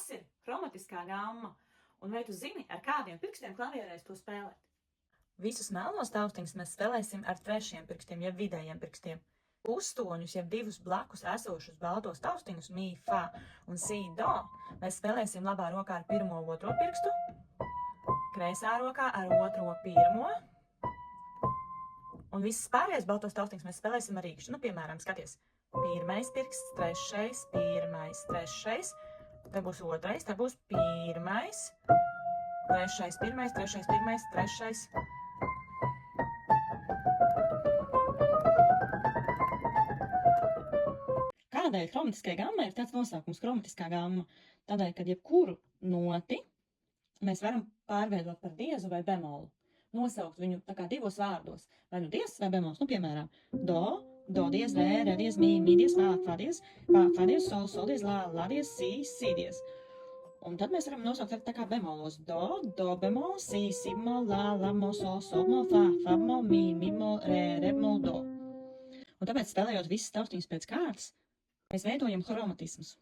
Kas ir hromatiskā gamma? Un vai tu zini, ar kādiem pirkstiem klavierēs to spēlēt? Visus melnos taustiņus mēs spēlēsim ar trešiem pirkstiem, jeb vidējiem pirkstiem. Pustoņus, jeb divus blakus esošus baltos taustiņus, mi, fa un si, do, mēs spēlēsim labā rokā ar pirmo otro pirkstu, kreisā rokā ar otro pirmo, un visas pārējās baltos taustiņus mēs spēlēsim ar rīkšķi. Nu, piemēram, skaties, pirmais pirksts, trešais, pirmais, trešais, te būs otrais, te būs pirmais, trešais, pirmais, trešais, pirmais, trešais. Kādēļ hromatiskajai gammai ir tāds nosaukums hromatiskā gamma? Tādēļ, kad jebkuru noti mēs varam pārveidot par diezu vai bemolu. Nosaukt viņu tā kā divos vārdos. Vai nu diezs vai bemols, nu piemēram, do diez, re diez, mi diez, fa diez, sol diez, la diez, si diez. Un tad mēs varam nosaukt tā kā bemolos. Do bemol, si bemol, la mol, sol bemol, fa bemol, mi bemol, re bemol, do. Un tāpēc spēlējot visas taustiņas pēc kārtas, mēs veidojam hromatismus.